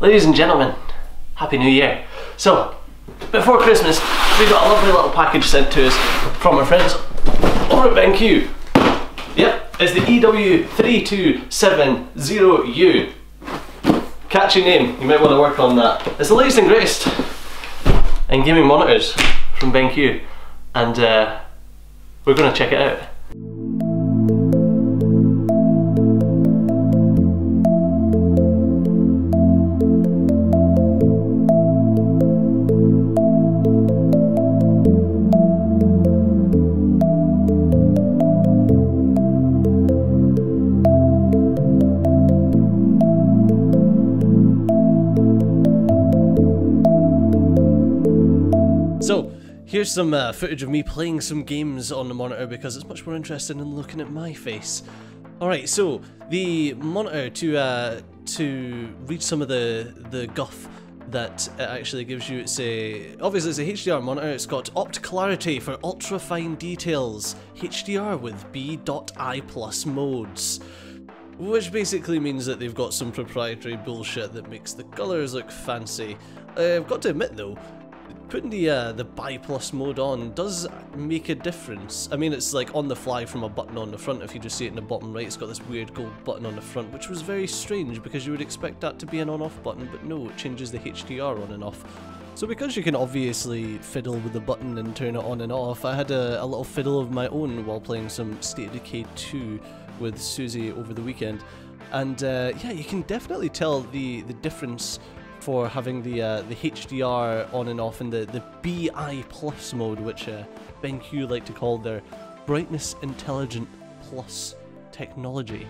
Ladies and gentlemen, Happy New Year. So, before Christmas, we got a lovely little package sent to us from our friends over at BenQ. Yep, it's the EW3270U. Catchy name, you might want to work on that. It's the latest and greatest in gaming monitors from BenQ, and we're going to check it out. So, here's some footage of me playing some games on the monitor because it's much more interesting than looking at my face. Alright, so the monitor, to read some of the guff that it actually gives you, obviously it's a HDR monitor. It's got opt clarity for ultra fine details, HDR with B.I+ modes, which basically means that they've got some proprietary bullshit that makes the colours look fancy. I've got to admit though, putting the BI+ mode on does make a difference. I mean, it's like on the fly from a button on the front. If you just see it in the bottom right, it's got this weird gold button on the front, which was very strange because you would expect that to be an on-off button, but no, it changes the HDR on and off. So because you can obviously fiddle with the button and turn it on and off, I had a little fiddle of my own while playing some State of Decay 2 with Susie over the weekend. And yeah, you can definitely tell the difference for having the HDR on and off and the BI+ mode, which BenQ like to call their Brightness Intelligent Plus technology,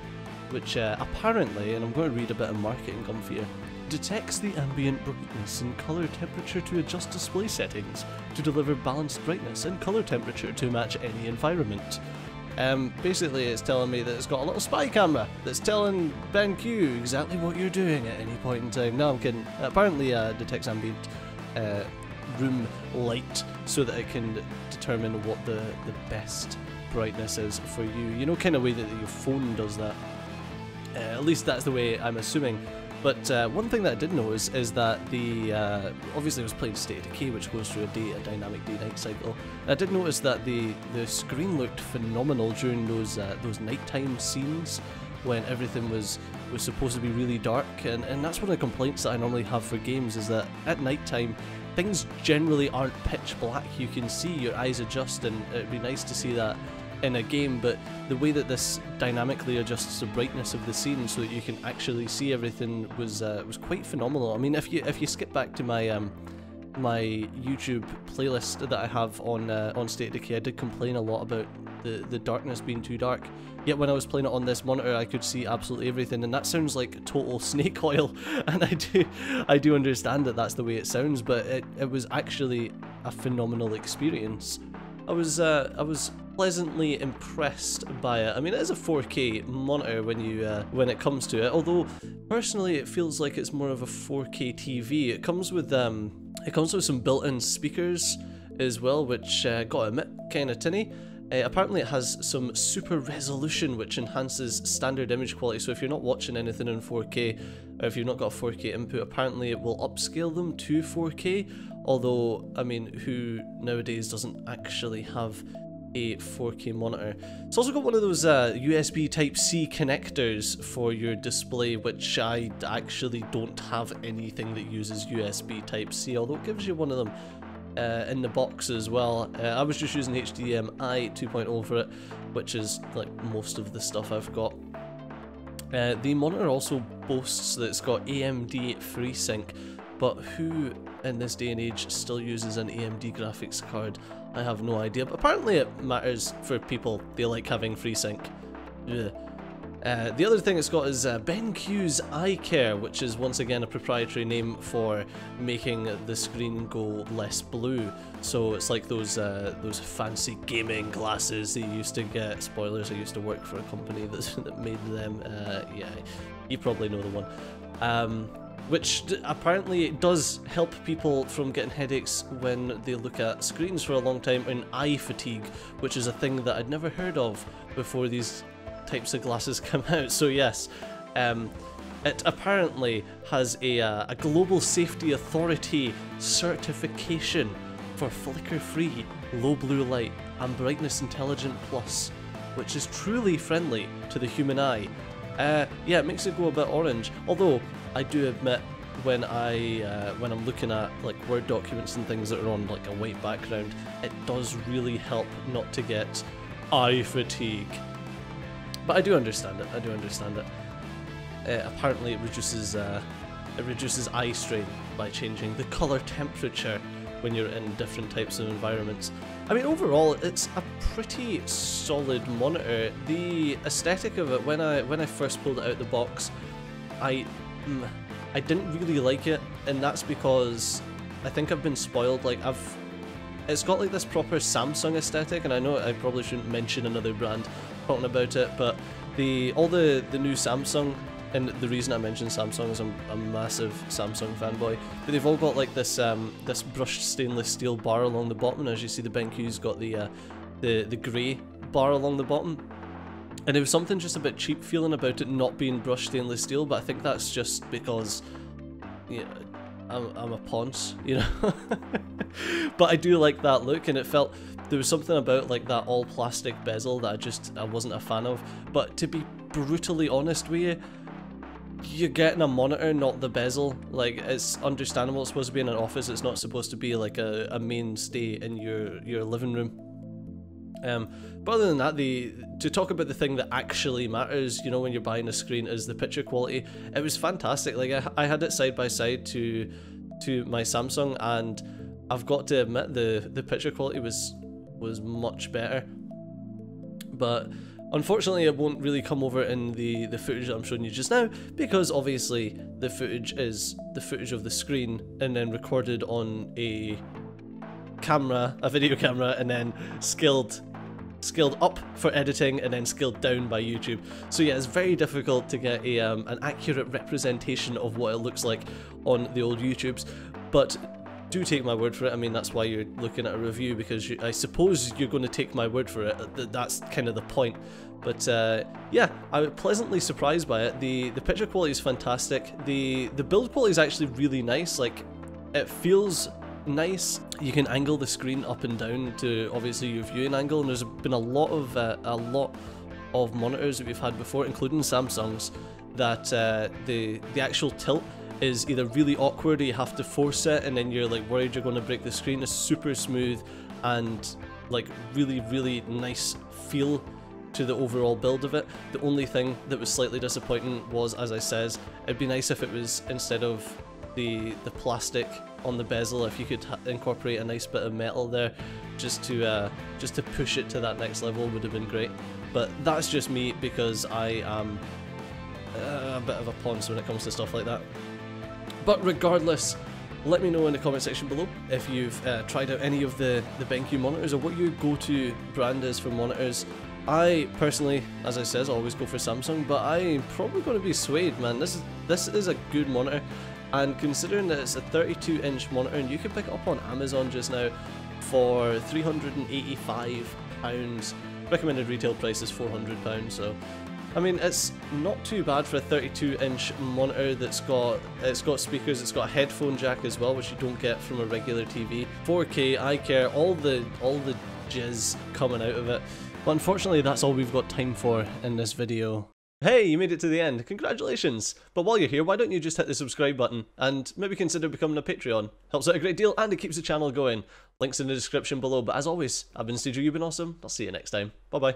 which apparently, and I'm going to read a bit of marketing gumph here, detects the ambient brightness and color temperature to adjust display settings to deliver balanced brightness and color temperature to match any environment. Basically it's telling me that it's got a little spy camera that's telling BenQ exactly what you're doing at any point in time. No, I'm kidding. Apparently detects ambient room light so that it can determine what the best brightness is for you. You know, kind of way that your phone does that. At least that's the way I'm assuming. But one thing that I did notice is that obviously I was playing State of Decay, which goes through a dynamic day-night cycle. I did notice that the screen looked phenomenal during those nighttime scenes when everything was supposed to be really dark, and that's one of the complaints that I normally have for games, is that at nighttime things generally aren't pitch black. You can see, your eyes adjust, and it'd be nice to see that in a game, but the way that this dynamically adjusts the brightness of the scene so that you can actually see everything was quite phenomenal. I mean, if you skip back to my my YouTube playlist that I have on State of Decay, I did complain a lot about the darkness being too dark. Yet when I was playing it on this monitor, I could see absolutely everything, and that sounds like total snake oil. And I do understand that that's the way it sounds, but it was actually a phenomenal experience. I was pleasantly impressed by it. I mean, it is a 4K monitor when it comes to it, although personally it feels like it's more of a 4K TV. It comes with some built-in speakers as well, which gotta admit, kinda tinny. Apparently it has some super resolution, which enhances standard image quality, so if you're not watching anything in 4K, or if you've not got a 4K input, apparently it will upscale them to 4K, although, I mean, who nowadays doesn't actually have a 4K monitor? It's also got one of those USB Type-C connectors for your display, which I actually don't have anything that uses USB Type-C, although it gives you one of them in the box as well. I was just using HDMI 2.0 for it, which is like most of the stuff I've got. The monitor also boasts that it's got AMD FreeSync, but who in this day and age still uses an AMD graphics card? I have no idea, but apparently it matters for people. They like having FreeSync. Ugh. The other thing it's got is BenQ's Eye Care, which is once again a proprietary name for making the screen go less blue. So it's like those fancy gaming glasses that you used to get. Spoilers, I used to work for a company that made them. Yeah, you probably know the one. Which apparently does help people from getting headaches when they look at screens for a long time, and eye fatigue, which is a thing that I'd never heard of before these types of glasses come out. So yes, It apparently has a Global Safety Authority certification for flicker-free, low blue light and brightness intelligent plus, which is truly friendly to the human eye. Yeah, it makes it go a bit orange, although I do admit when I'm looking at like Word documents and things that are on like a white background, it does really help not to get eye fatigue. But I do understand it. Apparently it reduces eye strain by changing the color temperature when you're in different types of environments. I mean, overall, it's a pretty solid monitor. The aesthetic of it, when I first pulled it out of the box, I didn't really like it, and that's because I think I've been spoiled. Like, it's got like this proper Samsung aesthetic, and I know I probably shouldn't mention another brand talking about it, but all the new Samsung. And the reason I mention Samsung is I'm a massive Samsung fanboy, but they've all got like this this brushed stainless steel bar along the bottom, and as you see the BenQ's got the grey bar along the bottom, and there was something just a bit cheap feeling about it not being brushed stainless steel, but I think that's just because, yeah, I'm a ponce, you know. But I do like that look, and it felt, there was something about like that all plastic bezel that I wasn't a fan of. But to be brutally honest with you, you're getting a monitor, not the bezel. Like, it's understandable, it's supposed to be in an office, it's not supposed to be like a mainstay in your living room. But other than that, to talk about the thing that actually matters, you know, when you're buying a screen, is the picture quality. It was fantastic. Like, I had it side by side to my Samsung, and I've got to admit the picture quality was much better. But unfortunately, it won't really come over in the footage that I'm showing you just now, because obviously the footage is the footage of the screen and then recorded on a video camera, and then scaled up for editing and then scaled down by YouTube. So yeah, it's very difficult to get an accurate representation of what it looks like on the old YouTubes, but do take my word for it. I mean, that's why you're looking at a review, because I suppose you're going to take my word for it. That's kind of the point. But yeah, I was pleasantly surprised by it. The picture quality is fantastic. The build quality is actually really nice. Like, it feels nice. You can angle the screen up and down to obviously your viewing angle, and there's been a lot of monitors that we've had before, including Samsung's, that the actual tilt is either really awkward or you have to force it, and then you're like worried you're going to break the screen. It's super smooth and like really nice feel to the overall build of it. The only thing that was slightly disappointing was, as I says, it'd be nice if it was, instead of the plastic on the bezel, if you could incorporate a nice bit of metal there, just to push it to that next level, would have been great. But that's just me, because I am a bit of a ponce when it comes to stuff like that. But regardless, let me know in the comment section below if you've tried out any of the BenQ monitors, or what your go-to brand is for monitors. I personally, as I says, always go for Samsung, but I'm probably going to be swayed, man. This is a good monitor, and considering that it's a 32-inch monitor, and you can pick it up on Amazon just now for £385. Recommended retail price is £400, so I mean, it's not too bad for a 32-inch monitor that's got speakers, it's got a headphone jack as well, which you don't get from a regular TV. 4K, eye care, all the jizz coming out of it. But unfortunately, that's all we've got time for in this video. Hey, you made it to the end. Congratulations! But while you're here, why don't you just hit the subscribe button and maybe consider becoming a Patreon? Helps out a great deal and it keeps the channel going. Links in the description below. But as always, I've been Steve, you've been awesome. I'll see you next time. Bye bye.